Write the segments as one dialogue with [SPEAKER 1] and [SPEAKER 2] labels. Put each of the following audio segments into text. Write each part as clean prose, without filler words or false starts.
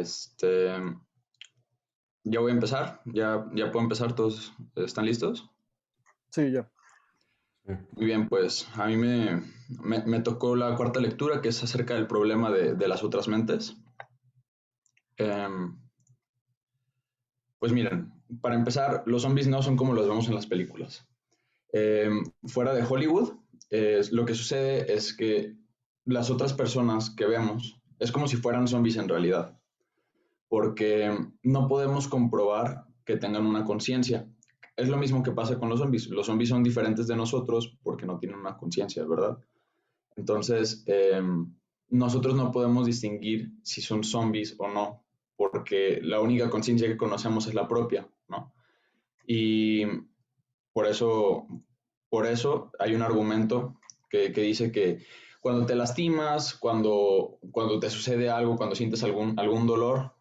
[SPEAKER 1] Este, ya voy a empezar, ya puedo empezar, ¿todos están listos?
[SPEAKER 2] Sí, ya.
[SPEAKER 3] Sí.
[SPEAKER 1] Muy bien, pues a mí me tocó la cuarta lectura, que es acerca del problema de las otras mentes. Em, pues miren, para empezar, los zombies no son como los vemos en las películas. Fuera de Hollywood, lo que sucede es que las otras personas que vemos es como si fueran zombies en realidad, porque no podemos comprobar que tengan una conciencia. Es lo mismo que pasa con los zombies. Los zombies son diferentes de nosotros porque no tienen una conciencia, ¿verdad? Entonces, nosotros no podemos distinguir si son zombies o no, porque la única conciencia que conocemos es la propia, ¿no? Y por eso, por eso hay un argumento que dice que cuando te lastimas, cuando te sucede algo, cuando sientes algún dolor,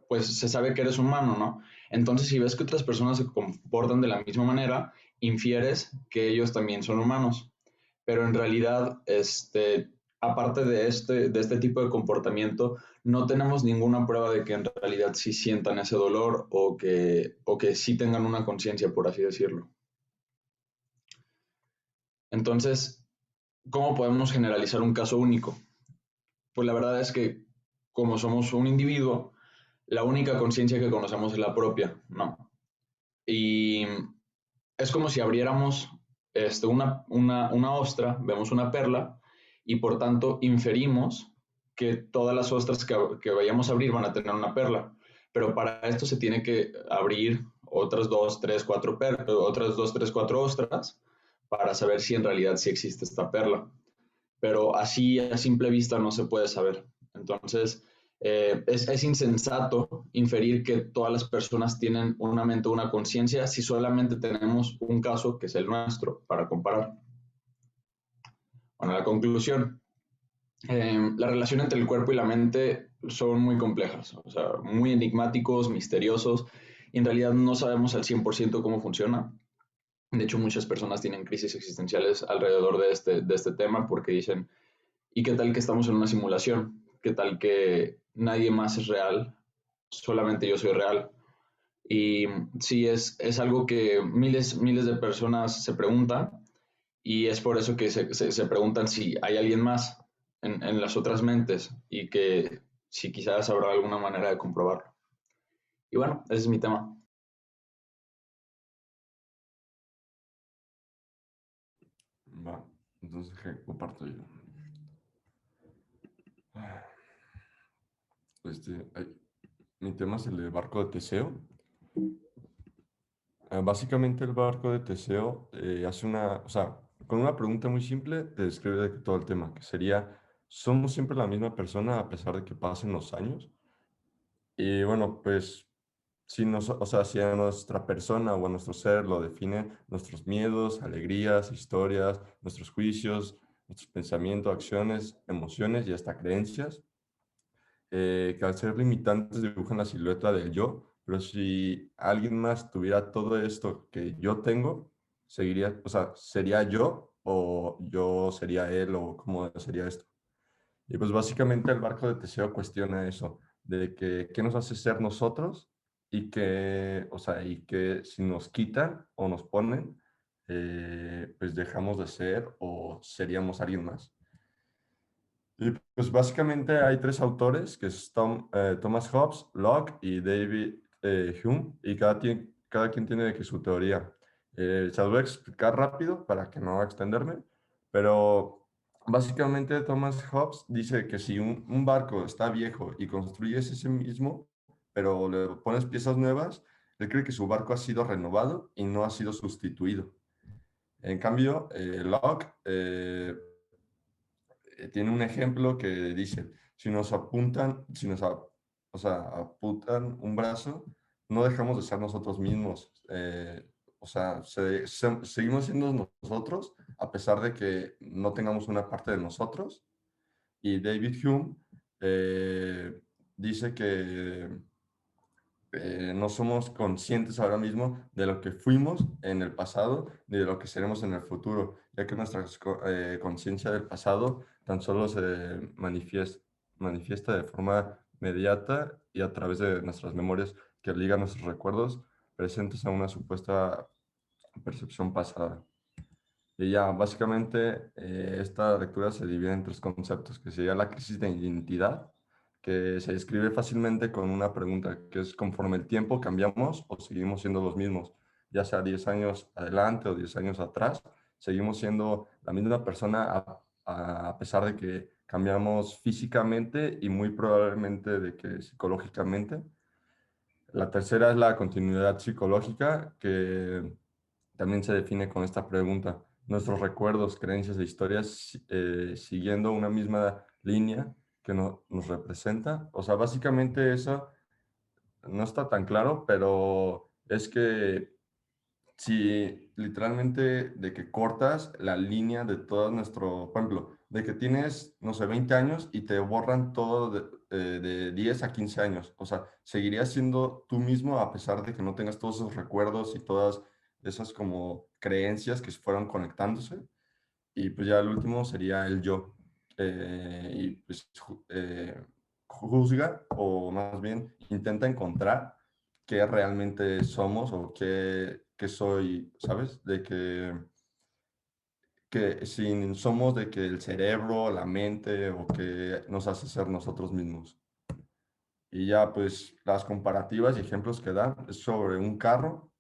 [SPEAKER 1] pues se sabe que eres humano, ¿no? Entonces, si ves que otras personas se comportan de la misma manera, infieres que ellos también son humanos. Pero en realidad, aparte de este tipo de comportamiento, no tenemos ninguna prueba de que en realidad sí sientan ese dolor o que sí tengan una conciencia, por así decirlo. Entonces, ¿cómo podemos generalizar un caso único? Pues la verdad es que como somos un individuo, la única conciencia que conocemos es la propia, ¿no? Y es como si abriéramos una ostra, vemos una perla y por tanto inferimos que todas las ostras que vayamos a abrir van a tener una perla. Pero para esto se tiene que abrir otras dos, tres, cuatro ostras para saber si en realidad sí existe esta perla. Pero así a simple vista no se puede saber. Entonces, es insensato inferir que todas las personas tienen una mente o una conciencia si solamente tenemos un caso que es el nuestro para comparar. Bueno, la conclusión. La relación entre el cuerpo y la mente son muy complejas, o sea, muy enigmáticos, misteriosos, y en realidad no sabemos al 100% cómo funciona. De hecho, muchas personas tienen crisis existenciales alrededor de este tema porque dicen, ¿y qué tal que estamos en una simulación? ¿Qué tal que nadie más es real? Solamente yo soy real. Y sí, es algo que miles de personas se preguntan y es por eso que se preguntan si hay alguien más en las otras mentes y que si quizás habrá alguna manera de comprobarlo. Y bueno, ese es mi tema.
[SPEAKER 3] Va, entonces comparto yo. Ay, mi tema es el de barco de Teseo. Básicamente el barco de Teseo hace o sea, con una pregunta muy simple te describe todo el tema, que sería, ¿somos siempre la misma persona a pesar de que pasen los años? Y bueno, pues, o sea, si a nuestra persona o a nuestro ser lo definen nuestros miedos, alegrías, historias, nuestros juicios, nuestros pensamientos, acciones, emociones y hasta creencias, que al ser limitantes dibujan la silueta del yo, pero si alguien más tuviera todo esto que yo tengo, seguiría, o sea, ¿sería yo o yo sería él o cómo sería esto? Y pues básicamente el barco de Teseo cuestiona eso, de que qué nos hace ser nosotros y que, o sea, y que si nos quitan o nos ponen, pues dejamos de ser o seríamos alguien más. Y pues básicamente hay tres autores, que es Thomas Hobbes, Locke y David Hume, y cada quien tiene de que su teoría. Se las voy a explicar rápido para que no extenderme, pero básicamente Thomas Hobbes dice que si un barco está viejo y construyes ese mismo, pero le pones piezas nuevas, él cree que su barco ha sido renovado y no ha sido sustituido. En cambio, Locke tiene un ejemplo que dice, si nos apuntan, o sea, apuntan un brazo, no dejamos de ser nosotros mismos. O sea, seguimos siendo nosotros a pesar de que no tengamos una parte de nosotros. Y David Hume dice que no somos conscientes ahora mismo de lo que fuimos en el pasado ni de lo que seremos en el futuro, ya que nuestra conciencia del pasado tan solo se manifiesta de forma mediata y a través de nuestras memorias que ligan nuestros recuerdos presentes a una supuesta percepción pasada. Y ya, básicamente, esta lectura se divide en tres conceptos, que sería la crisis de identidad, que se describe fácilmente con una pregunta, que es conforme el tiempo cambiamos o seguimos siendo los mismos, ya sea 10 años adelante o 10 años atrás, seguimos siendo la misma persona a pesar de que cambiamos físicamente y muy probablemente de que psicológicamente. La tercera es la continuidad psicológica, que también se define con esta pregunta. Nuestros recuerdos, creencias e historias siguiendo una misma línea que nos representa. O sea, básicamente eso no está tan claro, pero es que si literalmente de que cortas la línea de todo nuestro, por ejemplo, de que tienes, no sé, 20 años y te borran todo de 10 a 15 años. O sea, seguirías siendo tú mismo a pesar de que no tengas todos esos recuerdos y todas esas como creencias que se fueron conectándose. Y pues ya el último sería el yo. Y pues juzga o más bien intenta encontrar qué realmente somos o qué soy, ¿sabes? De que si somos de que el cerebro, la mente o que nos hace ser nosotros mismos. Y ya pues las comparativas y ejemplos que da es sobre un carro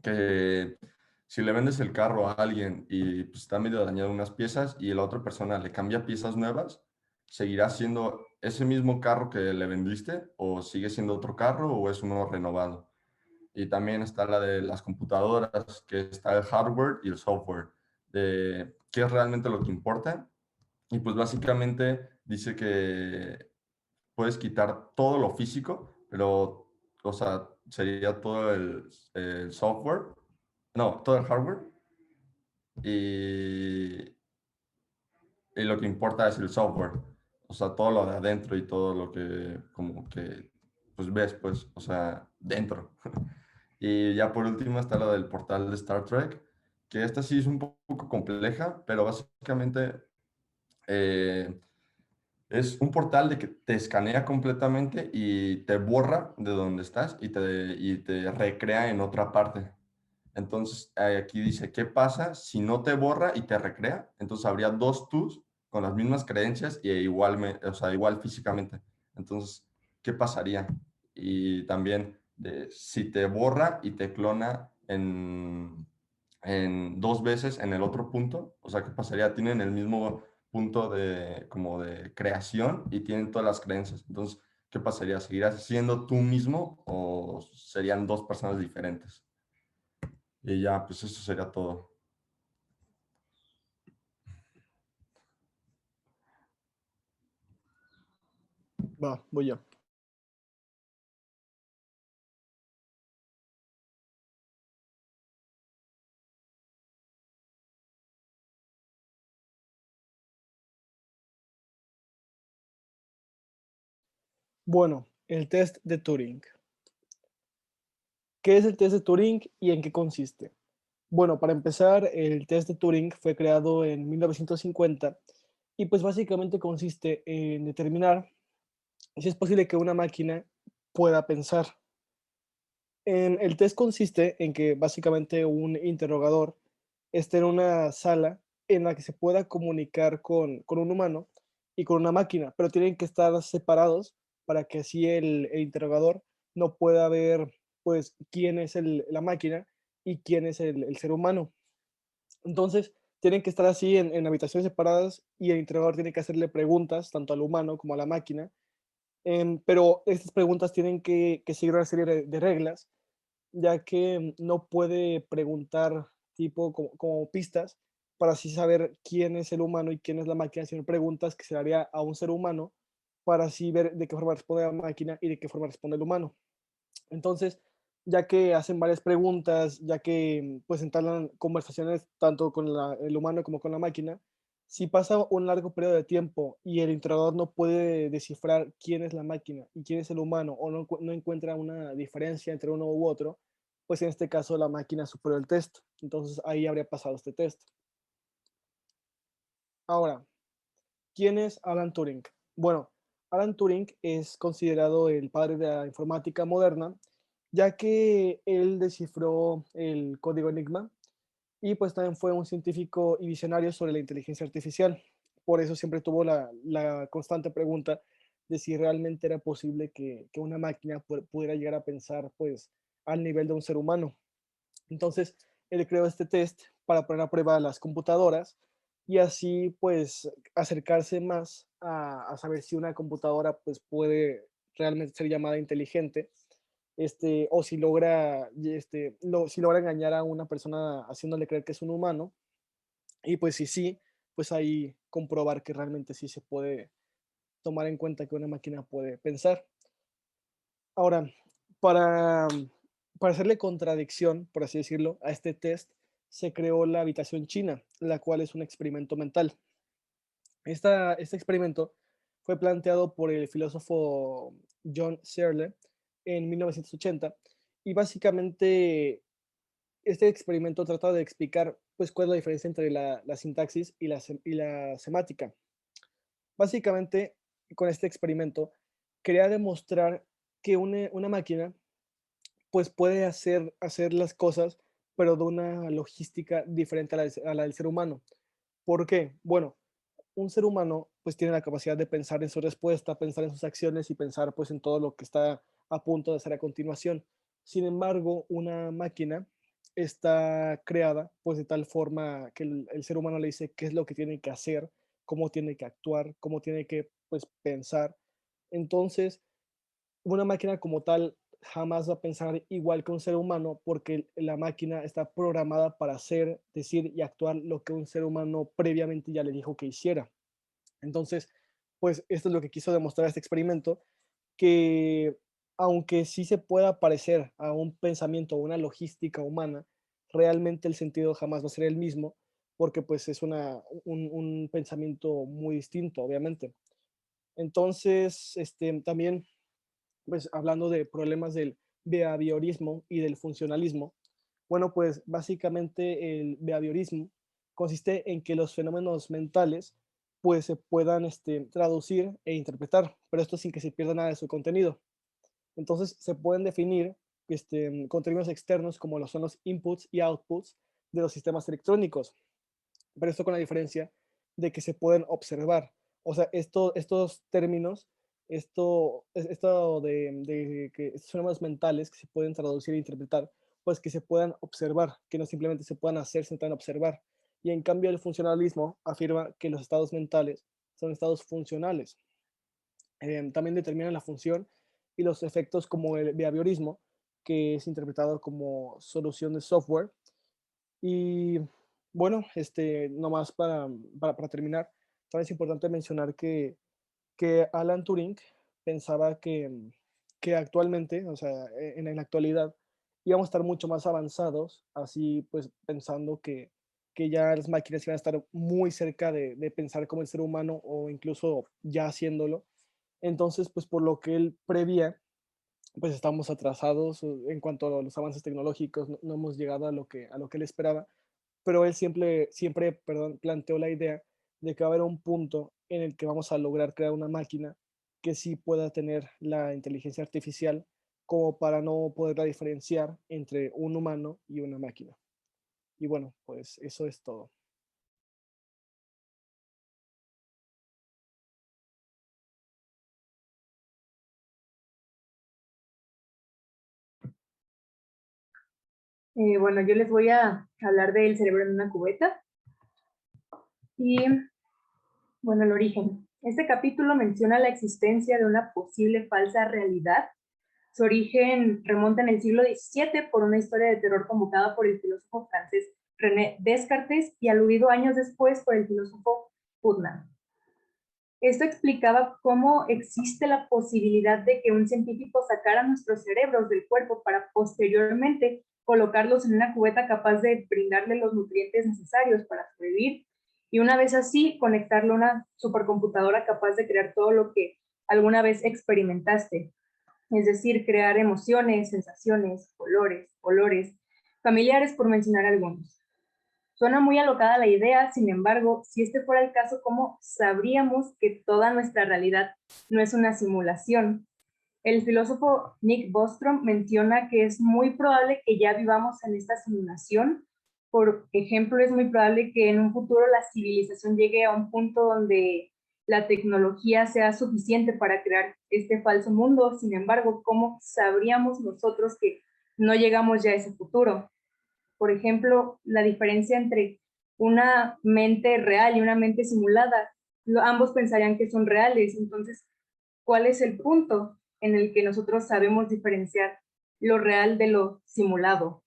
[SPEAKER 3] que si le vendes el carro a alguien y pues, está medio dañado unas piezas y la otra persona le cambia piezas nuevas, ¿seguirá siendo ese mismo carro que le vendiste o sigue siendo otro carro o es uno renovado? Y también está la de las computadoras, que está el hardware y el software, de qué es realmente lo que importa. Y pues básicamente dice que puedes quitar todo lo físico, pero, o sea, sería todo el software, no, todo el hardware, y, y lo que importa es el software, o sea, todo lo de adentro y todo lo que, como que, pues ves, pues, o sea, dentro. Y ya por último está lo del portal de Star Trek, que esta sí es un poco compleja, pero básicamente eh, es un portal de que te escanea completamente y te borra de donde estás y te recrea en otra parte. Entonces, aquí dice, ¿qué pasa si no te borra y te recrea? Entonces, habría dos tus con las mismas creencias y igual, o sea, igual físicamente. Entonces, ¿qué pasaría? Y también, si te borra y te clona en dos veces en el otro punto, o sea, ¿qué pasaría? Tienen el mismo punto de, como de creación y tienen todas las creencias. Entonces, ¿qué pasaría? ¿Seguirás siendo tú mismo o serían dos personas diferentes? Y ya, pues eso sería todo.
[SPEAKER 2] Va, voy yo. Bueno, el test de Turing. ¿Qué es el test de Turing y en qué consiste? Bueno, para empezar, el test de Turing fue creado en 1950 y pues básicamente consiste en determinar si es posible que una máquina pueda pensar. El test consiste en que básicamente un interrogador esté en una sala en la que se pueda comunicar con un humano y con una máquina, pero tienen que estar separados para que así el interrogador no pueda ver pues quién es la máquina y quién es el ser humano. Entonces, tienen que estar así en habitaciones separadas y el interrogador tiene que hacerle preguntas tanto al humano como a la máquina, pero estas preguntas tienen que seguir una serie de reglas ya que no puede preguntar tipo como pistas para así saber quién es el humano y quién es la máquina, sino preguntas que se le haría a un ser humano para así ver de qué forma responde la máquina y de qué forma responde el humano. Entonces, ya que hacen varias preguntas, ya que pues entablan conversaciones tanto con el humano como con la máquina, si pasa un largo periodo de tiempo y el interrogador no puede descifrar quién es la máquina y quién es el humano o no encuentra una diferencia entre uno u otro, pues en este caso la máquina superó el test. Entonces ahí habría pasado este test. Ahora, ¿quién es Alan Turing? Bueno, Alan Turing es considerado el padre de la informática moderna, ya que él descifró el código Enigma y pues también fue un científico y visionario sobre la inteligencia artificial. Por eso siempre tuvo la constante pregunta de si realmente era posible que una máquina pudiera llegar a pensar pues al nivel de un ser humano. Entonces, él creó este test para poner a prueba las computadoras y así pues acercarse más a saber si una computadora pues puede realmente ser llamada inteligente, o si logra, si logra engañar a una persona haciéndole creer que es un humano, y pues si sí, pues ahí comprobar que realmente sí se puede tomar en cuenta que una máquina puede pensar. Ahora, para, para hacerle contradicción, por así decirlo, a este test, se creó la habitación china, la cual es un experimento mental. Este experimento fue planteado por el filósofo John Searle en 1980 y básicamente este experimento trata de explicar pues cuál es la diferencia entre la sintaxis y la semática. Básicamente, con este experimento, quería demostrar que una máquina pues puede hacer las cosas, pero de una logística diferente a la del ser humano. ¿Por qué? Bueno, un ser humano pues tiene la capacidad de pensar en su respuesta, pensar en sus acciones y pensar pues en todo lo que está a punto de hacer a continuación. Sin embargo, una máquina está creada pues de tal forma que el ser humano le dice qué es lo que tiene que hacer, cómo tiene que actuar, cómo tiene que pues pensar. Entonces, una máquina como tal jamás va a pensar igual que un ser humano porque la máquina está programada para hacer, decir y actuar lo que un ser humano previamente ya le dijo que hiciera. Entonces, pues esto es lo que quiso demostrar este experimento, que aunque sí se pueda parecer a un pensamiento o una logística humana, realmente el sentido jamás va a ser el mismo, porque pues es un pensamiento muy distinto, obviamente. Entonces, también, pues hablando de problemas del behaviorismo y del funcionalismo, bueno, pues básicamente el behaviorismo consiste en que los fenómenos mentales pues se puedan traducir e interpretar, pero esto sin que se pierda nada de su contenido. Entonces se pueden definir con términos externos como lo son los inputs y outputs de los sistemas electrónicos, pero esto con la diferencia de que se pueden observar. O sea, estos términos, esto de que estos fenómenos mentales que se pueden traducir e interpretar, pues que se puedan observar, que no simplemente se puedan hacer, sino también observar. Y en cambio el funcionalismo afirma que los estados mentales son estados funcionales. También determinan la función y los efectos como el behaviorismo, que es interpretado como solución de software. Y bueno, nomás para terminar, también es importante mencionar que Alan Turing pensaba que actualmente, o sea, en la actualidad, íbamos a estar mucho más avanzados, así pues pensando que ya las máquinas iban a estar muy cerca de pensar como el ser humano o incluso ya haciéndolo. Entonces, pues por lo que él prevía, pues estamos atrasados en cuanto a los avances tecnológicos, no hemos llegado a lo que él esperaba, pero él siempre, perdón, planteó la idea de que va a haber un punto en el que vamos a lograr crear una máquina que sí pueda tener la inteligencia artificial como para no poderla diferenciar entre un humano y una máquina. Y bueno, pues eso es todo.
[SPEAKER 4] Bueno, yo les voy a hablar del cerebro en una cubeta y, bueno, el origen. Este capítulo menciona la existencia de una posible falsa realidad. Su origen remonta en el siglo XVII por una historia de terror convocada por el filósofo francés René Descartes y aludido años después por el filósofo Putnam. Esto explicaba cómo existe la posibilidad de que un científico sacara nuestros cerebros del cuerpo para posteriormente colocarlos en una cubeta capaz de brindarle los nutrientes necesarios para sobrevivir y una vez así conectarlo a una supercomputadora capaz de crear todo lo que alguna vez experimentaste, es decir, crear emociones, sensaciones, colores, olores, familiares por mencionar algunos. Suena muy alocada la idea, sin embargo, si este fuera el caso, ¿cómo sabríamos que toda nuestra realidad no es una simulación? El filósofo Nick Bostrom menciona que es muy probable que ya vivamos en esta simulación. Por ejemplo, es muy probable que en un futuro la civilización llegue a un punto donde la tecnología sea suficiente para crear este falso mundo. Sin embargo, ¿cómo sabríamos nosotros que no llegamos ya a ese futuro? Por ejemplo, la diferencia entre una mente real y una mente simulada. Ambos pensarían que son reales. Entonces, ¿cuál es el punto en el que nosotros sabemos diferenciar lo real de lo simulado?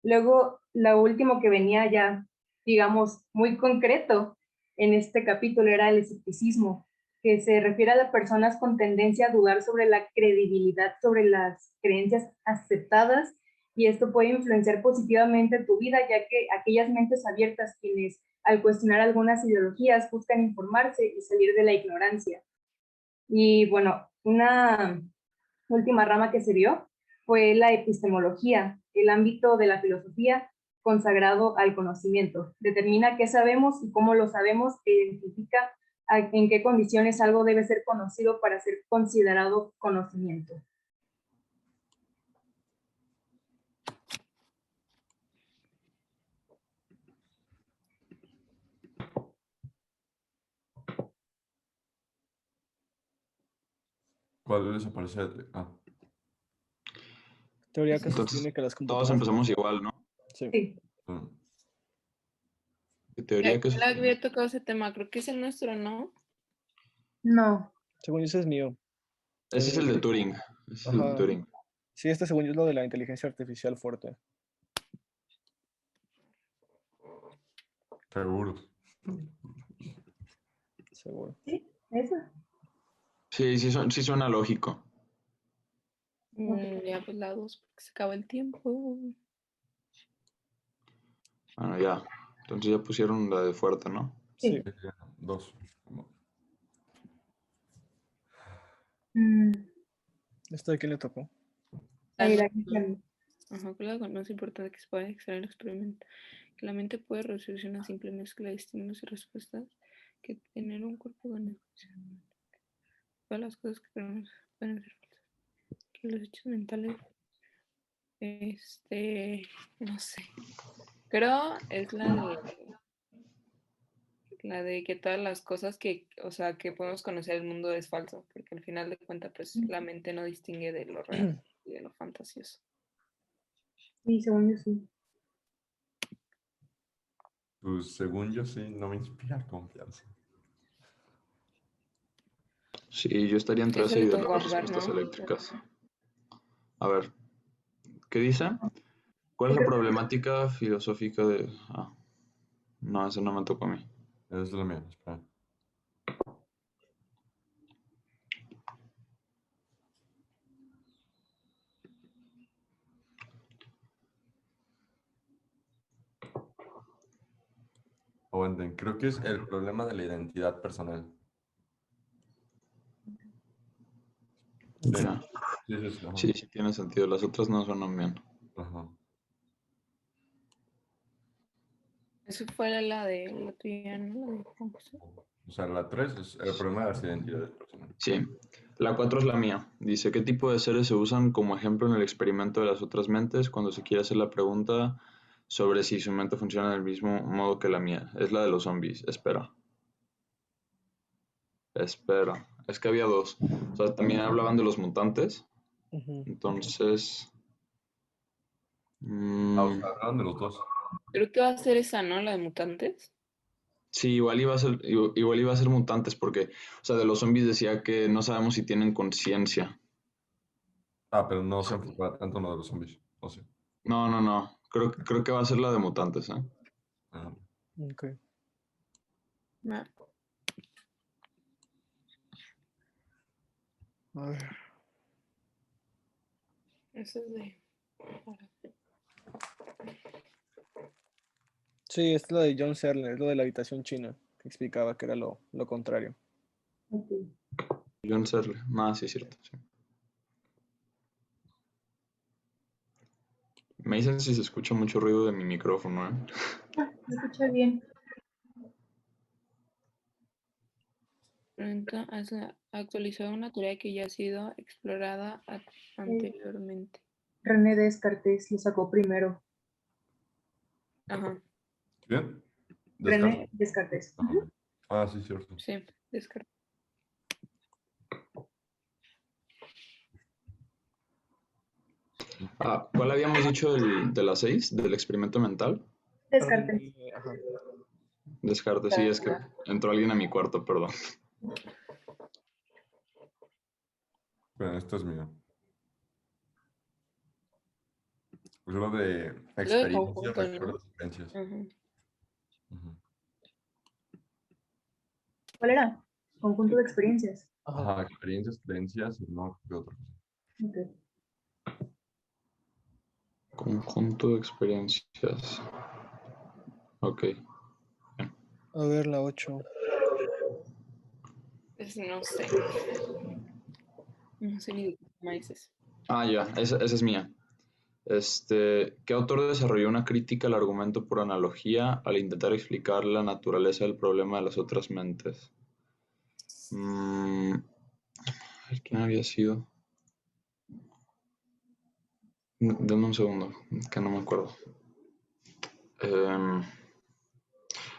[SPEAKER 4] Luego, lo último que venía ya, digamos, muy concreto en este capítulo era el escepticismo, que se refiere a las personas con tendencia a dudar sobre la credibilidad, sobre las creencias aceptadas, y esto puede influenciar positivamente tu vida, ya que aquellas mentes abiertas quienes al cuestionar algunas ideologías buscan informarse y salir de la ignorancia. Y bueno, una última rama que se vio fue la epistemología, el ámbito de la filosofía consagrado al conocimiento. Determina qué sabemos y cómo lo sabemos e identifica en qué condiciones algo debe ser conocido para ser considerado conocimiento.
[SPEAKER 3] ¿Cuál desaparece?
[SPEAKER 2] Teoría que
[SPEAKER 1] Entonces,
[SPEAKER 2] sostiene que las
[SPEAKER 1] todos
[SPEAKER 2] computadoras...
[SPEAKER 1] empezamos igual, ¿no?
[SPEAKER 2] Sí.
[SPEAKER 4] Sí.
[SPEAKER 3] Ah,
[SPEAKER 1] En teoría que
[SPEAKER 5] ¿Quién le había tocado ese tema? Creo que es el nuestro, ¿no?
[SPEAKER 4] No.
[SPEAKER 2] Según yo, ese es mío.
[SPEAKER 1] ese es el de Turing. Ese es el de
[SPEAKER 2] Ajá.
[SPEAKER 1] Turing.
[SPEAKER 2] Sí, este según yo es lo de la inteligencia artificial fuerte.
[SPEAKER 3] seguro.
[SPEAKER 2] Seguro.
[SPEAKER 4] Sí, eso.
[SPEAKER 1] Sí, sí suena lógico.
[SPEAKER 5] Ya, pues la 2, porque se acaba el tiempo.
[SPEAKER 1] Bueno, ya. Entonces ya pusieron la de fuerte, ¿no?
[SPEAKER 2] Sí.
[SPEAKER 3] Dos.
[SPEAKER 2] ¿Esto de quién le tocó?
[SPEAKER 4] Ahí la
[SPEAKER 5] Ajá, claro, lo más importante que se puede extraer el experimento. Que la mente puede reducirse a una simple mezcla de estímulos y respuestas que tener un cuerpo de negociación. Todas las cosas que queremos pueden ser falsas. Que los hechos mentales, no sé. Creo es la de que todas las cosas que, o sea, que podemos conocer el mundo es falso, porque al final de cuentas, pues la mente no distingue de lo real y de lo fantasioso.
[SPEAKER 4] Sí, según yo sí.
[SPEAKER 3] Pues según yo sí, no me inspira confianza.
[SPEAKER 1] Sí, yo estaría entre
[SPEAKER 5] Eso
[SPEAKER 1] esa y
[SPEAKER 5] le
[SPEAKER 1] de las
[SPEAKER 5] tocó a Edgar,
[SPEAKER 1] respuestas
[SPEAKER 5] ¿no?
[SPEAKER 1] eléctricas. A ver, ¿qué dice? ¿Cuál es la problemática filosófica de...? Ah, no, eso no me tocó a mí.
[SPEAKER 3] Esa es la mía, espera. Aguanten, creo que es el problema de la identidad personal. Sí,
[SPEAKER 1] Ya.
[SPEAKER 3] sí, ajá.
[SPEAKER 1] Sí, sí tiene sentido. Las otras no suenan bien.
[SPEAKER 3] Ajá.
[SPEAKER 5] Eso fue la de la tuya, ¿no? La de Juan José.
[SPEAKER 3] O sea, la 3 es el problema de las identidades personales.
[SPEAKER 1] Sí. La 4 es la mía. Dice, ¿qué tipo de seres se usan como ejemplo en el experimento de las otras mentes cuando se quiere hacer la pregunta sobre si su mente funciona del mismo modo que la mía? Es la de los zombies. Espera. Espera. Es que había dos. O sea, también hablaban de los mutantes. Entonces...
[SPEAKER 3] O sea, hablaban de los dos.
[SPEAKER 5] Creo que va a ser esa, ¿no? La de mutantes.
[SPEAKER 1] Sí, igual iba a ser mutantes porque, o sea, de los zombies decía que no sabemos si tienen conciencia.
[SPEAKER 3] Pero no se enfocaba tanto en lo de los zombies. O sí.
[SPEAKER 1] No. Creo que va a ser la de mutantes, ¿eh?
[SPEAKER 3] Ah,
[SPEAKER 2] Ok.
[SPEAKER 5] No.
[SPEAKER 2] A ver.
[SPEAKER 5] Eso es de.
[SPEAKER 2] Sí, es lo de John Searle, es lo de la habitación china, que explicaba que era lo contrario.
[SPEAKER 4] Okay.
[SPEAKER 1] John Searle. Nada, sí es cierto. Sí. Me dicen si se escucha mucho ruido de mi micrófono, ¿eh?
[SPEAKER 4] Se escucha bien.
[SPEAKER 5] Pregunta, ¿has actualizado una teoría que ya ha sido explorada anteriormente?
[SPEAKER 4] René Descartes lo sacó primero.
[SPEAKER 5] Ajá,
[SPEAKER 3] ¿Bien?
[SPEAKER 4] René Descartes.
[SPEAKER 3] Ah, ok. Ah, sí, cierto.
[SPEAKER 5] sí, Descartes.
[SPEAKER 1] Ah, ¿cuál habíamos dicho de las 6? ¿Del experimento mental?
[SPEAKER 4] Descartes.
[SPEAKER 2] Ajá.
[SPEAKER 1] Descartes, sí, es que entró alguien a mi cuarto, perdón.
[SPEAKER 3] Bueno, esto es mío. Pues lo de
[SPEAKER 5] Lo de
[SPEAKER 3] experiencia,
[SPEAKER 5] conjunto, ¿no?
[SPEAKER 3] recuerdos, vivencias.
[SPEAKER 5] Ajá.
[SPEAKER 3] Ujú.
[SPEAKER 4] ¿Cuál era? Conjunto de experiencias.
[SPEAKER 3] Ajá, experiencias, creencias y no, ¿qué otra cosa?
[SPEAKER 4] Ok.
[SPEAKER 1] Conjunto de experiencias. Ok.
[SPEAKER 2] A ver, la 8.
[SPEAKER 5] Pues no sé. No sé ni de qué tema es ese.
[SPEAKER 1] Ah, ya, esa es mía. ¿Qué autor desarrolló una crítica al argumento por analogía al intentar explicar la naturaleza del problema de las otras mentes? A ver, ¿quién había sido? Denme un segundo, que no me acuerdo.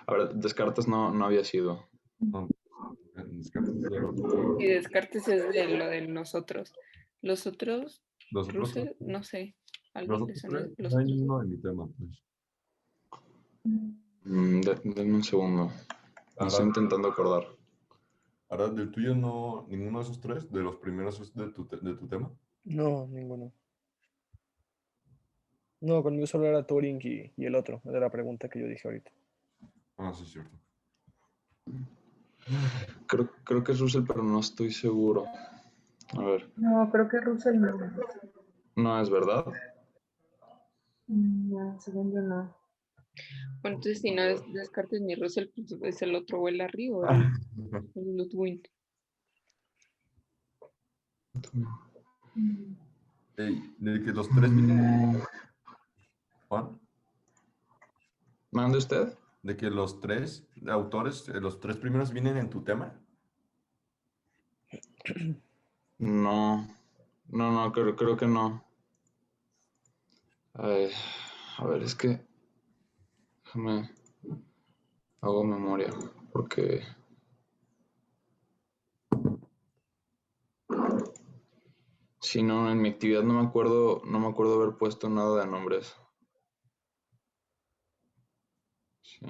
[SPEAKER 1] A ver, Descartes no había sido.
[SPEAKER 3] No, Descartes ya lo-
[SPEAKER 5] Y Descartes es de lo de nosotros. Los otros,
[SPEAKER 3] Los otros,
[SPEAKER 5] Russell, no sé.
[SPEAKER 3] los
[SPEAKER 5] ¿Alguien le
[SPEAKER 3] otros
[SPEAKER 5] suena?
[SPEAKER 3] tres,
[SPEAKER 5] Los
[SPEAKER 3] no hay
[SPEAKER 5] otros
[SPEAKER 3] ninguno
[SPEAKER 5] dos.
[SPEAKER 3] de mi tema, pues.
[SPEAKER 1] Denme un segundo. Me estoy
[SPEAKER 3] Ahora,
[SPEAKER 1] intentando acordar.
[SPEAKER 3] ahora, del tuyo no, ninguno de esos tres, de los primeros es de tu tema.
[SPEAKER 2] No, ninguno. No, conmigo solo era Turing y el otro, de la pregunta que yo dije ahorita.
[SPEAKER 3] Ah, sí, cierto.
[SPEAKER 1] Creo que es Russell, pero no estoy seguro. A ver,
[SPEAKER 4] No, creo que Russell no.
[SPEAKER 1] no es verdad.
[SPEAKER 4] No, según yo no.
[SPEAKER 5] Bueno, entonces si no es Descartes ni Russell, pues es el otro, o el Larry o
[SPEAKER 3] Ah,
[SPEAKER 5] el Ludwig.
[SPEAKER 4] Mm,
[SPEAKER 3] ey, de que los tres vienen, Juan,
[SPEAKER 1] ¿Mande usted?
[SPEAKER 3] de que los tres autores, los tres primeros vienen en tu tema.
[SPEAKER 1] No, no, creo que no. Ay, a ver, es que déjame, hago memoria, porque si no, en mi actividad no me acuerdo haber puesto nada de nombres. Sí.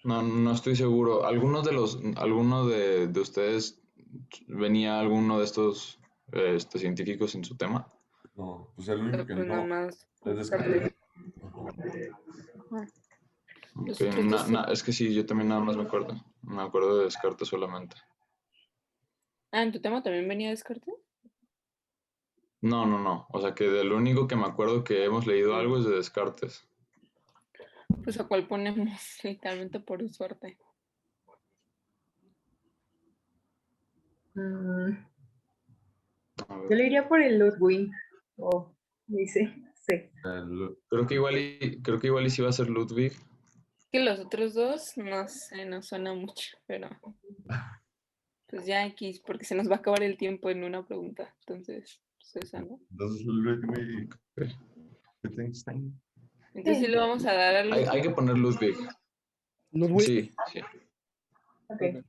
[SPEAKER 1] No estoy seguro. ¿Alguno de ustedes venía alguno de estos científicos en su tema?
[SPEAKER 3] No, pues el único que
[SPEAKER 5] Pues nada
[SPEAKER 3] no
[SPEAKER 5] más
[SPEAKER 3] es
[SPEAKER 5] Descartes.
[SPEAKER 3] Descartes.
[SPEAKER 5] Ajá.
[SPEAKER 1] Ok,
[SPEAKER 5] Los otros dos sí.
[SPEAKER 1] es que sí, yo también nada más me acuerdo de Descartes solamente.
[SPEAKER 5] Ah, ¿en tu tema también venía Descartes?
[SPEAKER 1] No, o sea que del único que me acuerdo que hemos leído algo es de Descartes.
[SPEAKER 5] Pues a cuál ponemos, literalmente por suerte.
[SPEAKER 4] mm,
[SPEAKER 1] A
[SPEAKER 4] yo
[SPEAKER 1] ver.
[SPEAKER 4] le iría por el Ludwig. Oh, dice, sí.
[SPEAKER 3] El-
[SPEAKER 1] Creo que igual y sí va a ser Ludwig.
[SPEAKER 5] Que los otros dos, no sé, no suena mucho, pero pues ya X, porque se nos va a acabar el tiempo en una pregunta. Entonces, pues esa, ¿no?
[SPEAKER 3] entonces el Ludwig
[SPEAKER 1] Ok.
[SPEAKER 3] Wittgenstein.
[SPEAKER 5] Entonces sí
[SPEAKER 4] Sí,
[SPEAKER 5] le vamos a dar a
[SPEAKER 1] Hay
[SPEAKER 5] Ludwig.
[SPEAKER 1] que poner Ludwig.
[SPEAKER 2] Ludwig.
[SPEAKER 1] Sí.
[SPEAKER 4] ok.
[SPEAKER 2] Ok.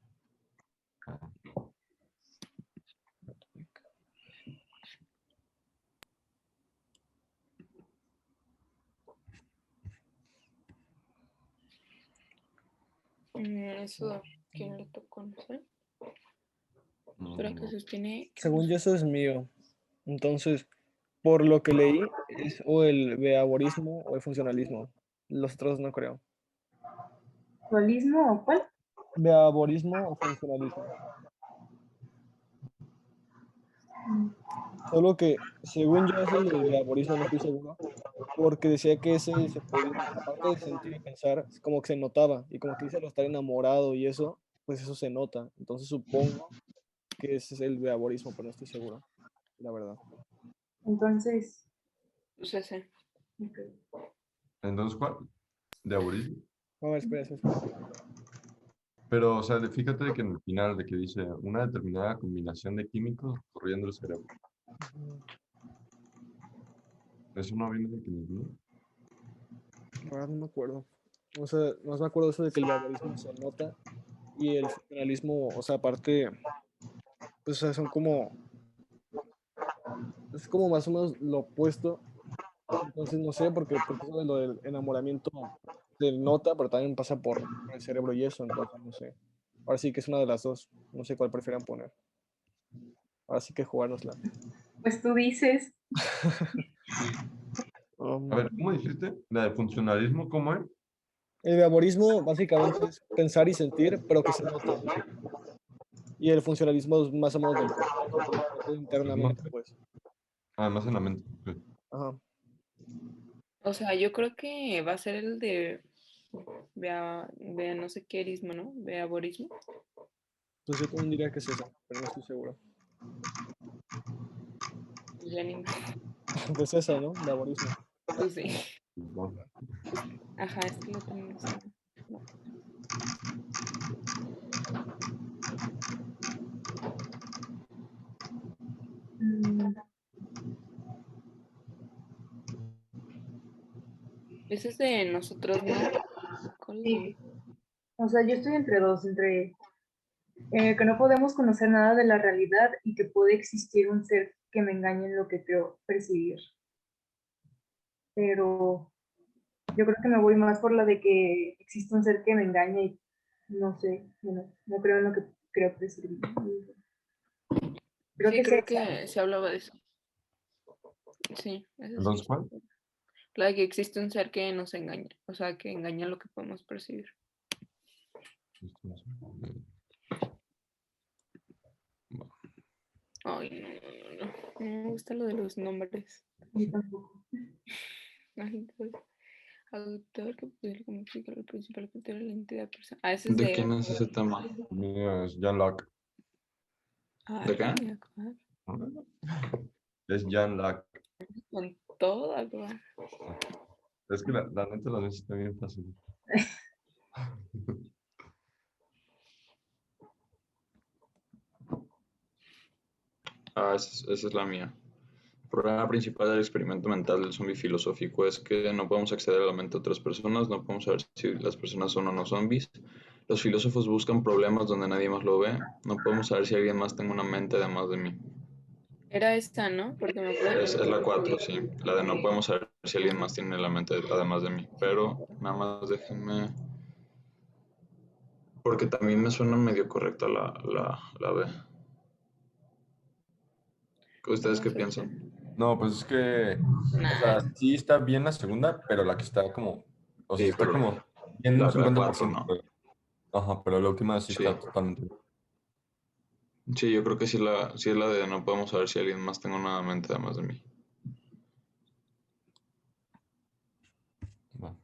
[SPEAKER 5] Eso, ¿quién le tocó? No sé.
[SPEAKER 3] No,
[SPEAKER 5] Espera
[SPEAKER 3] no,
[SPEAKER 5] que
[SPEAKER 3] no.
[SPEAKER 5] sostiene.
[SPEAKER 2] Según yo, eso es mío. Entonces, por lo que leí, es o el behaviorismo o el funcionalismo. Los otros no creo.
[SPEAKER 4] ¿Dualismo o cuál?
[SPEAKER 2] Behaviorismo o funcionalismo.
[SPEAKER 4] Mm,
[SPEAKER 2] Solo que, según yo, ese del behaviorismo no estoy seguro, porque decía que ese se podía, aparte de sentir y pensar, como que se notaba, y como que dice lo estar enamorado y eso, pues eso se nota. Entonces supongo que ese es el behaviorismo, pero no estoy seguro. la verdad.
[SPEAKER 4] Entonces,
[SPEAKER 5] Pues ese.
[SPEAKER 4] ok.
[SPEAKER 3] Entonces, ¿cuál? De aborismo.
[SPEAKER 2] A ver, espera.
[SPEAKER 3] Pero, o sea, fíjate que en el final de que dice una determinada combinación de químicos ocurriendo en el cerebro. ¿Eso no viene de que no?
[SPEAKER 2] La verdad no me acuerdo. O sea, no me acuerdo eso de que el barbarismo se nota y el funcionalismo, o sea, aparte, pues o sea, son como, es como más o menos lo opuesto. Entonces no sé, porque eso de lo del enamoramiento se nota, pero también pasa por el cerebro y eso, entonces no sé. Ahora sí que es una de las dos. No sé cuál prefieran poner. Ahora sí que jugárnosla.
[SPEAKER 4] Pues tú dices,
[SPEAKER 3] A ver, ¿cómo dijiste? La de funcionalismo, ¿cómo es?
[SPEAKER 2] El memorismo básicamente es pensar y sentir, pero que se note. Y el funcionalismo es más o menos lo opuesto, que se note
[SPEAKER 3] Es más,
[SPEAKER 2] internamente, pues.
[SPEAKER 3] además en la mente. Ok.
[SPEAKER 2] Ajá.
[SPEAKER 5] O sea, yo creo que va a ser el de vea no sé qué erismo, ¿no? Veaborismo.
[SPEAKER 2] Pues yo también diría que es esa, pero no estoy seguro.
[SPEAKER 5] Ya ni me-
[SPEAKER 2] Pues esa, ¿no? Memorismo.
[SPEAKER 5] Pues sí.
[SPEAKER 3] No.
[SPEAKER 5] Ajá, es que lo tengo. No.
[SPEAKER 4] mm,
[SPEAKER 5] Ese es de nosotros, ¿no? ¿Cuál es?
[SPEAKER 4] sí. O sea, yo estoy entre dos, entre que no podemos conocer nada de la realidad y que puede existir un ser que me engañe en lo que creo percibir. Pero yo creo que me voy más por la de que existe un ser que me engaña y no sé, bueno, no creo en lo que creo percibir. Creo
[SPEAKER 5] Sí,
[SPEAKER 4] que es
[SPEAKER 5] creo
[SPEAKER 4] esa.
[SPEAKER 5] que se hablaba de eso. Sí, eso sí.
[SPEAKER 3] Entonces, ¿cuál?
[SPEAKER 5] La de que existe un ser que nos engaña. O sea, que engaña lo que podemos percibir. Ay, no. No me gusta lo de los nombres.
[SPEAKER 4] Yo tampoco.
[SPEAKER 5] Ay, pues, autor que pudiera comunicar el principal criterio de la entidad personal. Ah, ese es
[SPEAKER 1] ¿De
[SPEAKER 5] de.
[SPEAKER 1] quién es ese tema?
[SPEAKER 3] Mío es Jan Lac.
[SPEAKER 1] ¿De qué?
[SPEAKER 5] Ay,
[SPEAKER 3] Es Jan Lac.
[SPEAKER 5] con todo, acá.
[SPEAKER 3] Es que la neta la necesita bien fácil.
[SPEAKER 1] Esa es la mía. El problema principal del experimento mental del zombie filosófico es que no podemos acceder a la mente de otras personas, no podemos saber si las personas son o no zombies. Los filósofos buscan problemas donde nadie más lo ve, no podemos saber si alguien más tiene una mente además de mí.
[SPEAKER 5] Era esta, ¿no? Porque me acuerdo que
[SPEAKER 1] Es la 4, sí, la de no podemos saber si alguien más tiene la mente además de mí. Pero nada más déjenme, porque también me suena medio correcta la B. ¿Ustedes qué
[SPEAKER 5] vamos a ver.
[SPEAKER 1] piensan?
[SPEAKER 3] No, pues es que, o
[SPEAKER 5] Nah,
[SPEAKER 3] sea, sí está bien la segunda, pero la que está como, o sea,
[SPEAKER 1] Sí,
[SPEAKER 3] está
[SPEAKER 1] pero
[SPEAKER 3] como bien un
[SPEAKER 1] la 4
[SPEAKER 3] 50%.
[SPEAKER 1] no.
[SPEAKER 3] Ajá, pero la última sí
[SPEAKER 1] Sí.
[SPEAKER 3] está totalmente bien.
[SPEAKER 1] Sí, yo creo que sí es la de no podemos saber si alguien más tiene una mente además de mí.
[SPEAKER 3] Va.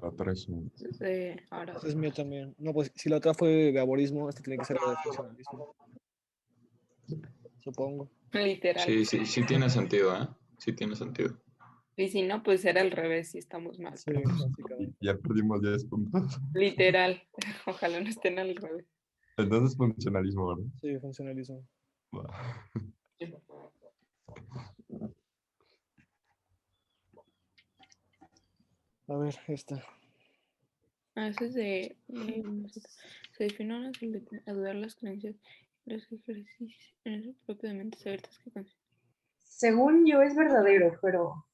[SPEAKER 3] La 3.
[SPEAKER 5] es de ahora.
[SPEAKER 2] Esa es mía también. No, pues si la otra fue gaborismo, esta tiene que ser la de funcionalismo. Supongo.
[SPEAKER 5] Literal.
[SPEAKER 1] Sí tiene sentido, ¿eh? Sí tiene sentido.
[SPEAKER 5] Y si no, pues era al revés y estamos mal.
[SPEAKER 2] Sí, básicamente.
[SPEAKER 3] Ya perdimos 10 puntos.
[SPEAKER 5] Literal. Ojalá no estén al revés.
[SPEAKER 3] Entonces, funcionalismo, ¿verdad?
[SPEAKER 2] Sí, funcionalismo.
[SPEAKER 3] Va.
[SPEAKER 2] A ver, esta.
[SPEAKER 5] Ah, ese es de. Se define una a dudar las creencias y los ejercicios en el propio de mentes abiertas que consideran.
[SPEAKER 4] Según yo es verdadero, pero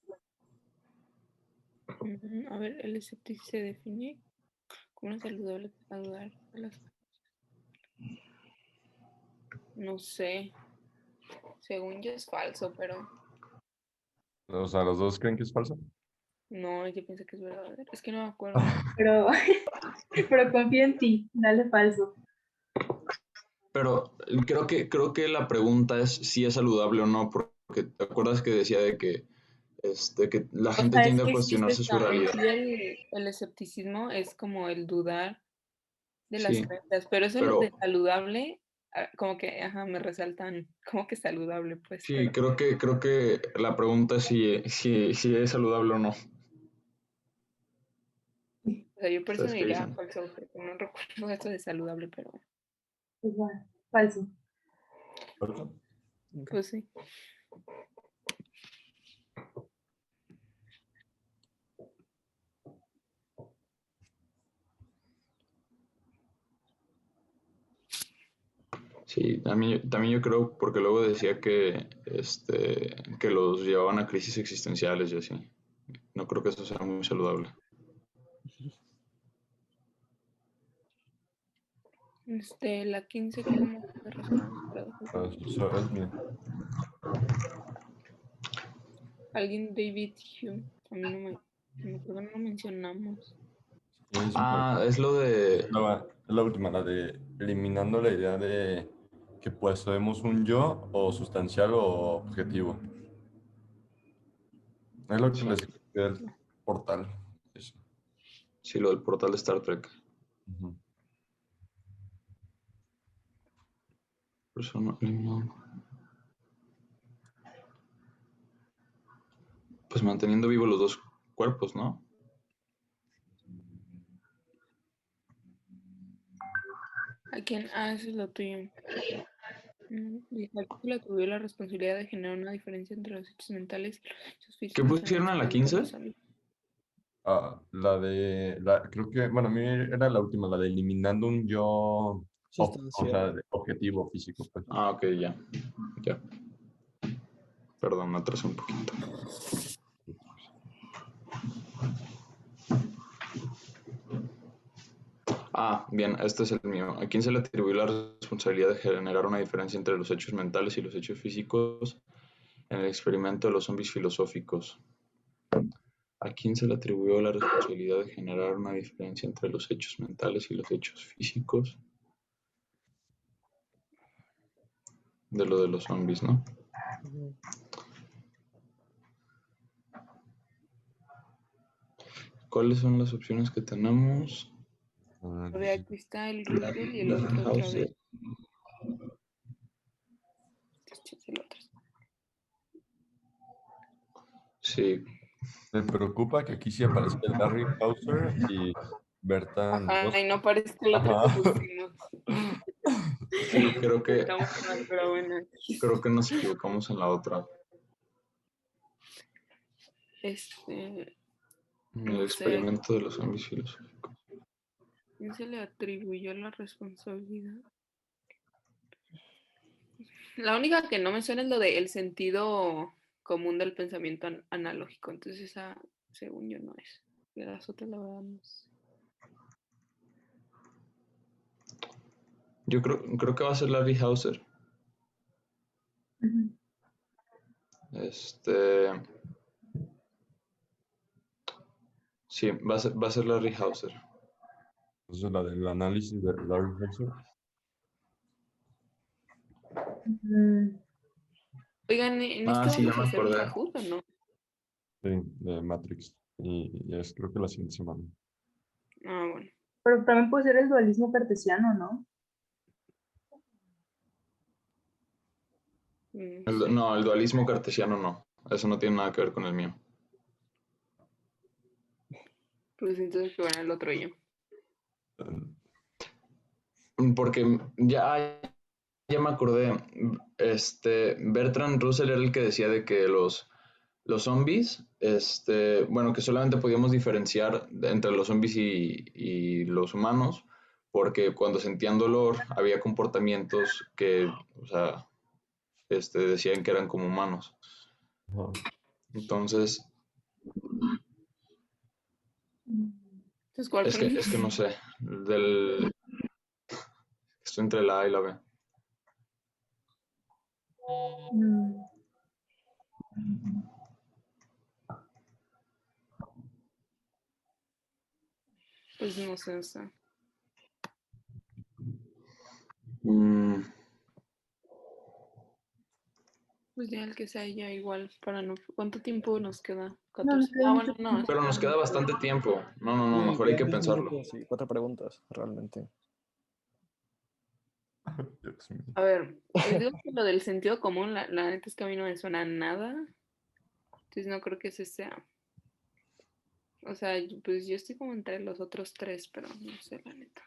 [SPEAKER 5] A ver, el escepticismo se define como una saludable a dudar de las. No sé. Según yo es falso, pero
[SPEAKER 3] O sea, ¿los dos creen que es falso?
[SPEAKER 5] no, yo pienso que es verdadero. Es que no me acuerdo.
[SPEAKER 4] pero, pero confío en ti, dale falso.
[SPEAKER 1] Pero creo que la pregunta es si es saludable o no, porque te acuerdas que decía de que que la
[SPEAKER 5] O
[SPEAKER 1] gente
[SPEAKER 5] sea, es
[SPEAKER 1] tiende a
[SPEAKER 5] que sí es
[SPEAKER 1] cuestionarse su
[SPEAKER 5] esta, en
[SPEAKER 1] realidad.
[SPEAKER 5] sí el escepticismo es como el dudar de las
[SPEAKER 1] Sí,
[SPEAKER 5] creencias, pero eso de
[SPEAKER 1] pero
[SPEAKER 5] saludable, como que, ajá, me resaltan, como que saludable, pues,
[SPEAKER 1] sí,
[SPEAKER 5] pero,
[SPEAKER 1] creo que la pregunta es si es saludable o no.
[SPEAKER 5] o sea, yo por eso
[SPEAKER 1] ¿Ustedes qué
[SPEAKER 5] diría
[SPEAKER 1] dicen?
[SPEAKER 5] falso, porque no recuerdo esto de saludable, pero,
[SPEAKER 4] Pues va, falso.
[SPEAKER 3] ¿Verdad?
[SPEAKER 2] Ok.
[SPEAKER 5] pues sí.
[SPEAKER 1] Sí, también yo creo, porque luego decía que los llevaban a crisis existenciales y así. No creo que eso sea muy saludable.
[SPEAKER 5] La 15 como de razonables paradojas.
[SPEAKER 3] Eso es mío.
[SPEAKER 5] Alguien, David Hume, a mí no me acuerdo, no lo mencionamos.
[SPEAKER 3] Sí, es
[SPEAKER 1] Ah, es lo de...
[SPEAKER 3] es la última, la de eliminando la idea de que poseemos un yo o sustancial o objetivo. Es lo que
[SPEAKER 1] Sí,
[SPEAKER 3] les escribí del portal. Eso.
[SPEAKER 1] sí, lo del portal de Star Trek.
[SPEAKER 3] Ujú.
[SPEAKER 1] Persona, no. Pues manteniendo vivos los dos cuerpos, ¿no?
[SPEAKER 5] ¿A quién? Ah, eso es lo tuyo. Dice, ¿a quién se le atribuye la responsabilidad de generar una diferencia entre los hechos mentales y los hechos
[SPEAKER 1] ¿Qué
[SPEAKER 5] físicos en el
[SPEAKER 1] pusieron a la
[SPEAKER 5] experimento de
[SPEAKER 1] 15?
[SPEAKER 5] los zombies?
[SPEAKER 3] Creo que, bueno, a mí era la última, la de eliminando un yo, o
[SPEAKER 2] Sustancial.
[SPEAKER 3] sea, objetivo físico, pues.
[SPEAKER 1] Ah, ok, ya. Ya. Perdón, me atrasé un poquito. Ah, bien, este es el mío. ¿A quién se le atribuye la responsabilidad de generar una diferencia entre los hechos mentales y los hechos físicos en el experimento de los zombies filosóficos? ¿A quién se le atribuyó la responsabilidad de generar una diferencia entre los hechos mentales y los hechos físicos de lo de los zombies, ¿no?
[SPEAKER 2] Ujú.
[SPEAKER 1] ¿Cuáles son las opciones que tenemos?
[SPEAKER 3] Ah,
[SPEAKER 5] A ver, aquí está el Russell y el otro otra
[SPEAKER 1] Hauser.
[SPEAKER 5] vez. Este es el otro.
[SPEAKER 1] Sí,
[SPEAKER 3] me preocupa que aquí sí aparezca el Larry Hauser y Bertrand
[SPEAKER 5] Ay,
[SPEAKER 3] Russell.
[SPEAKER 5] no parece el otro que
[SPEAKER 3] Ajá.
[SPEAKER 5] pusimos.
[SPEAKER 1] sí,
[SPEAKER 5] Estamos mal, pero bueno.
[SPEAKER 1] creo que nos equivocamos en la otra. En el
[SPEAKER 5] No sé,
[SPEAKER 1] experimento de los zombies filosóficos.
[SPEAKER 5] ¿quién se le atribuyó la responsabilidad? La única que no me suena es lo del sentido común del pensamiento analógico. Entonces esa, según yo, no es. De las otras, la verdad, no sé.
[SPEAKER 1] Yo creo que va a ser Larry Hauser.
[SPEAKER 4] Ujú.
[SPEAKER 1] Este, sí, va a ser Larry Hauser.
[SPEAKER 3] Entonces, la del análisis de Larry Hauser.
[SPEAKER 4] Mm,
[SPEAKER 5] Oigan, ¿en
[SPEAKER 1] Ah,
[SPEAKER 5] este
[SPEAKER 1] sí, ya
[SPEAKER 5] vamos a
[SPEAKER 1] me
[SPEAKER 5] hacer un
[SPEAKER 1] acordé.
[SPEAKER 5] Kahoot o no?
[SPEAKER 3] Sí, de Matrix. Y es creo que la siguiente semana.
[SPEAKER 5] Ah, bueno.
[SPEAKER 4] Pero también puede ser el dualismo cartesiano, ¿no?
[SPEAKER 5] No sé.
[SPEAKER 1] No, el dualismo cartesiano no. Eso no tiene nada que ver con el mío.
[SPEAKER 5] Pues entonces que van el otro yo.
[SPEAKER 1] Porque ya me acordé. Bertrand Russell era el que decía de que los zombies, bueno, que solamente podíamos diferenciar entre los zombies y los humanos, porque cuando sentían dolor había comportamientos que, o sea, decían que eran como humanos.
[SPEAKER 3] Ajá.
[SPEAKER 1] Entonces,
[SPEAKER 5] Entonces, ¿cuál
[SPEAKER 1] es que,
[SPEAKER 5] ponen?
[SPEAKER 1] es que no sé, estoy entre la A y la B.
[SPEAKER 4] Mm,
[SPEAKER 5] Pues no sé, o sea.
[SPEAKER 1] Mm,
[SPEAKER 5] Pues ya el que sea ya igual, para no... ¿Cuánto tiempo nos queda?
[SPEAKER 4] No,
[SPEAKER 5] 14.
[SPEAKER 4] nos queda
[SPEAKER 5] Ah,
[SPEAKER 4] mucho
[SPEAKER 5] bueno, no.
[SPEAKER 4] tiempo.
[SPEAKER 1] Pero nos queda bastante tiempo. No,
[SPEAKER 2] Sí,
[SPEAKER 1] mejor hay que
[SPEAKER 2] quedan 10
[SPEAKER 1] pensarlo.
[SPEAKER 2] minutos y 4 preguntas, realmente.
[SPEAKER 3] Dios mío.
[SPEAKER 5] A ver, digo que lo del sentido común, la neta es que a mí no me suena nada. Entonces no creo que ese sea. O sea, pues yo estoy como entre los otros tres, pero no sé, la neta.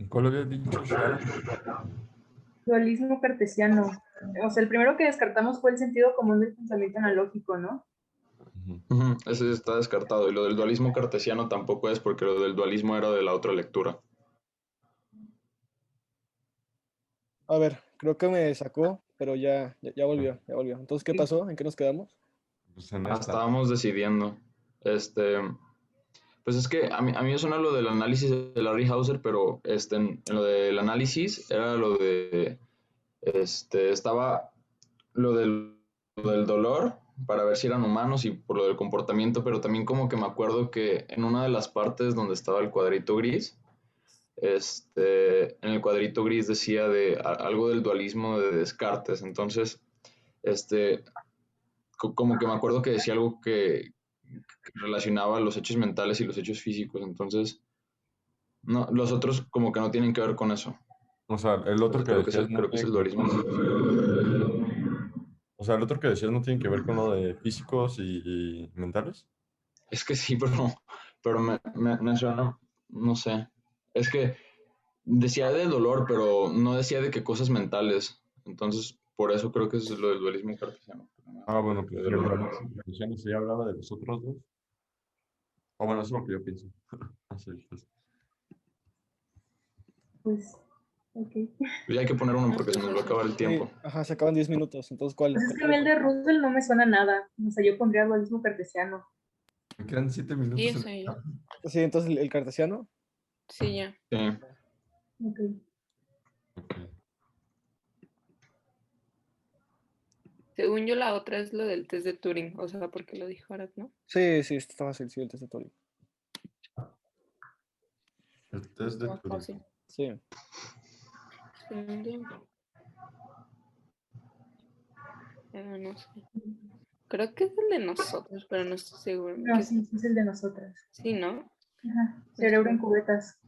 [SPEAKER 3] ¿Cuál había dicho Sharon?
[SPEAKER 4] Dualismo cartesiano. O sea, el primero que descartamos fue el sentido común del pensamiento analógico, ¿no?
[SPEAKER 3] Ujú.
[SPEAKER 1] Ese está descartado. Y lo del dualismo cartesiano tampoco es, porque lo del dualismo era de la otra lectura.
[SPEAKER 2] A ver, creo que me sacó, pero ya volvió, ya volvió. Entonces, ¿qué pasó? ¿En qué nos quedamos?
[SPEAKER 3] Pues en
[SPEAKER 1] Ah,
[SPEAKER 3] esta.
[SPEAKER 1] estábamos decidiendo. Pues es que a mí me suena lo del análisis de Larry Hauser, pero en lo del análisis era lo de, estaba lo del dolor para ver si eran humanos y por lo del comportamiento, pero también como que me acuerdo que en una de las partes donde estaba el cuadrito gris, en el cuadrito gris decía de algo del dualismo de Descartes, entonces, este, como que me acuerdo que decía algo que relacionaba los hechos mentales y los hechos físicos, entonces, no, los otros como que no tienen que ver con eso.
[SPEAKER 3] O sea, el otro que decías no
[SPEAKER 1] Creo que es
[SPEAKER 3] tiene
[SPEAKER 1] el
[SPEAKER 3] que ver
[SPEAKER 1] dualismo.
[SPEAKER 3] O sea, el otro que decías no tiene que ver con lo de físicos y mentales.
[SPEAKER 1] Es que sí, pero me suena, no sé. Es que decía del dolor, pero no decía de qué cosas mentales. Entonces, por eso creo que es lo del dualismo cartesiano.
[SPEAKER 3] Ah, bueno, pues
[SPEAKER 1] De
[SPEAKER 3] sí, el
[SPEAKER 1] dolor.
[SPEAKER 3] dualismo cartesiano sí hablaba de los otros dos. O bueno, eso es lo que yo pienso. Así pues.
[SPEAKER 4] Pues, ok.
[SPEAKER 1] Ya hay que poner uno
[SPEAKER 5] No,
[SPEAKER 1] porque se
[SPEAKER 5] pues
[SPEAKER 1] nos va a
[SPEAKER 5] eso.
[SPEAKER 1] acabar el
[SPEAKER 2] Sí,
[SPEAKER 1] tiempo.
[SPEAKER 2] ajá, se acaban 10 minutos. Entonces, ¿cuál?
[SPEAKER 4] Pues es
[SPEAKER 2] ¿Cuál
[SPEAKER 4] que a mí el
[SPEAKER 2] quieres?
[SPEAKER 4] de Russell no me suena nada. O sea, yo pondría dualismo cartesiano.
[SPEAKER 3] Me quedan 7
[SPEAKER 5] Y
[SPEAKER 3] minutos.
[SPEAKER 5] eso ya.
[SPEAKER 2] Sí, entonces el cartesiano.
[SPEAKER 5] Sí, ya.
[SPEAKER 1] Sí.
[SPEAKER 4] Ok.
[SPEAKER 3] Ok.
[SPEAKER 5] Según yo, la otra es lo del test de Turing. O sea, porque lo dijo Arad, ¿no?
[SPEAKER 2] Sí, sí, está fácil, sí, el test de Turing.
[SPEAKER 3] El test de
[SPEAKER 5] Más
[SPEAKER 3] Turing.
[SPEAKER 5] fácil.
[SPEAKER 2] Sí.
[SPEAKER 5] Según yo. No sé. Creo que es el de nosotros, pero no estoy seguro.
[SPEAKER 4] No, sí, sí es el de nosotras.
[SPEAKER 5] Sí, ¿no?
[SPEAKER 4] Ajá. Cerebro en cubetas.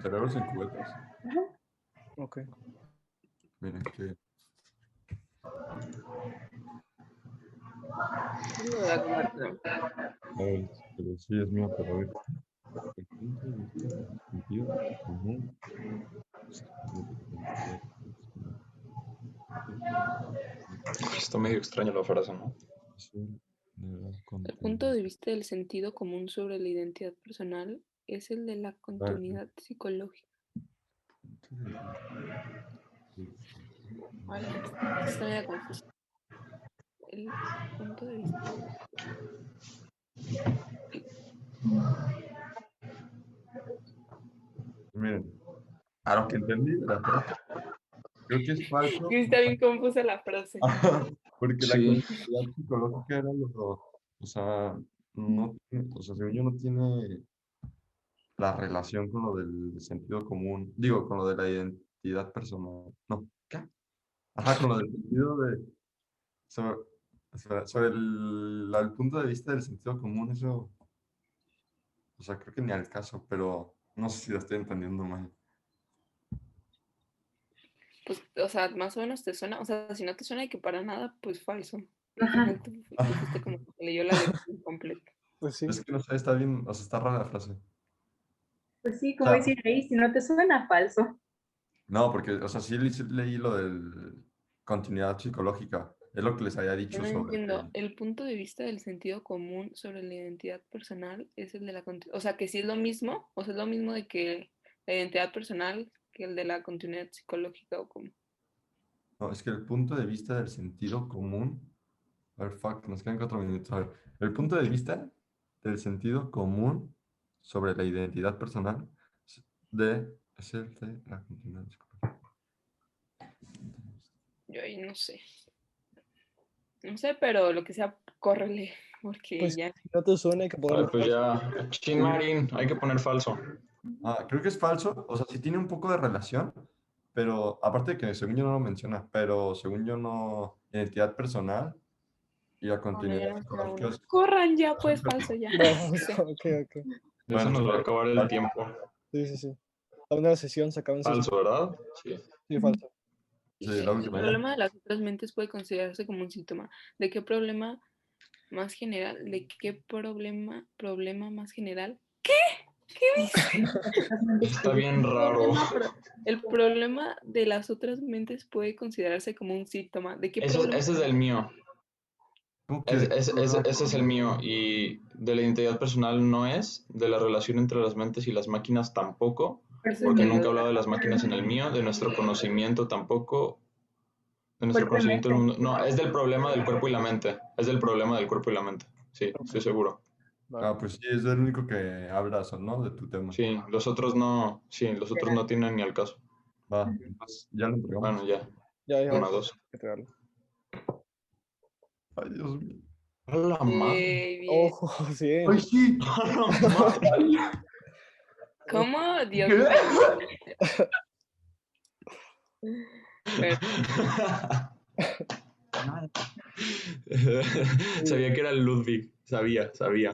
[SPEAKER 3] Cerebros en cubetas.
[SPEAKER 4] Ajá.
[SPEAKER 2] Ok.
[SPEAKER 3] Miren que.
[SPEAKER 5] Sí, lo voy a compartir.
[SPEAKER 3] A ver, pero sí es mío, pero a ver. El punto de vista del sentido común sobre la identidad personal.
[SPEAKER 1] Está medio extraño la frase, ¿no?
[SPEAKER 3] De la
[SPEAKER 5] El punto
[SPEAKER 3] continuidad.
[SPEAKER 5] de vista del sentido común sobre la identidad personal es el de la continuidad psicológica. Vale, está medio confuso. El punto de vista.
[SPEAKER 3] Miren, a lo que entendí de la frase, creo que es falso.
[SPEAKER 5] Sí, está bien confusa la frase.
[SPEAKER 3] Porque la
[SPEAKER 1] Sí.
[SPEAKER 3] continuidad psicológica era o sea, no, o sea, según yo no tiene la relación con lo del sentido común, digo, con lo de la identidad personal, no, ¿qué? Ajá, con lo del sentido de, sobre, sobre el punto de vista del sentido común, eso, o sea, creo que ni al caso, pero no sé si lo estoy entendiendo mal.
[SPEAKER 5] Pues, o sea, más o menos te suena, o sea, si no te suena y que para nada, pues falso. Al
[SPEAKER 4] Ajá.
[SPEAKER 5] final tú fuiste como que leyó la lección completa.
[SPEAKER 2] Pues sí.
[SPEAKER 3] Es que no sé, está bien, o sea, está rara la frase. O
[SPEAKER 4] Pues sí, como
[SPEAKER 3] sea,
[SPEAKER 4] dice ahí, si no te suena falso.
[SPEAKER 3] no, porque, o sea, sí leí lo del continuidad psicológica. Es lo que les había dicho
[SPEAKER 5] No
[SPEAKER 3] sobre
[SPEAKER 5] entiendo. El punto de vista del sentido común sobre la identidad personal es el de la continuidad. O sea, que sí es lo mismo, o sea, es lo mismo de que la identidad personal que el de la continuidad psicológica o como.
[SPEAKER 3] No, es que el punto de vista del sentido común. A ver, fuck, nos quedan 4 minutos. A ver, el punto de vista del sentido común sobre la identidad personal es el de la continuidad psicológica.
[SPEAKER 5] Yo ahí no sé. No sé, pero lo que sea, córrele, porque
[SPEAKER 2] Pues
[SPEAKER 5] ya.
[SPEAKER 2] si no te suena, hay que
[SPEAKER 1] Ay,
[SPEAKER 2] ponerle
[SPEAKER 1] pues
[SPEAKER 2] falso.
[SPEAKER 1] ya, Chin Marín, hay que poner falso.
[SPEAKER 3] Creo que es falso, o sea, sí tiene un poco de relación, pero aparte de que según yo no lo menciona, pero según yo no, identidad personal y la
[SPEAKER 5] No, ya
[SPEAKER 3] continuidad
[SPEAKER 5] no queda
[SPEAKER 3] psicológica
[SPEAKER 5] uno. Corran ya, pues, falso ya.
[SPEAKER 2] No,
[SPEAKER 5] Sí.
[SPEAKER 2] ok.
[SPEAKER 1] Ya se nos va a acabar el tiempo.
[SPEAKER 2] Sí. También la sesión se acaba en 6
[SPEAKER 1] Falso, ¿verdad? Sí.
[SPEAKER 2] Sí, falso.
[SPEAKER 3] Sí, la
[SPEAKER 5] El
[SPEAKER 3] última ya.
[SPEAKER 5] problema de las otras mentes puede considerarse como un síntoma. ¿De qué problema más general? ¿De qué problema más general? ¿Qué dice?
[SPEAKER 1] Está bien raro.
[SPEAKER 5] El problema de las otras mentes puede considerarse como un síntoma. ¿De qué problema?
[SPEAKER 1] Ese es el mío.
[SPEAKER 3] ¿Cómo que?
[SPEAKER 1] Ese es el mío. Y de la identidad personal no es, de la relación entre las mentes y las máquinas tampoco, porque nunca he hablado de las máquinas en el mío, de nuestro conocimiento tampoco, de nuestro conocimiento del mundo. No, es del problema del cuerpo y la mente. Es del problema del cuerpo y la mente. Sí, estoy seguro.
[SPEAKER 2] Vale.
[SPEAKER 3] Pues sí, es el único que hablas, ¿no? De tu tema.
[SPEAKER 1] Sí, los otros no tienen ni al caso.
[SPEAKER 3] Va, pues ya lo entregamos.
[SPEAKER 1] Bueno, ya.
[SPEAKER 2] Ya.
[SPEAKER 1] 1-2.
[SPEAKER 2] Hay que entregarlo.
[SPEAKER 3] Ay, Dios mío.
[SPEAKER 1] ¡A la madre!
[SPEAKER 5] Bien.
[SPEAKER 2] Oh, sí.
[SPEAKER 3] ¡Ay, sí!
[SPEAKER 1] ¡A la madre!
[SPEAKER 5] ¿Cómo? Dios
[SPEAKER 3] ¿Qué?
[SPEAKER 5] mío. Pero
[SPEAKER 1] Sabía que era Ludwig. Sabía.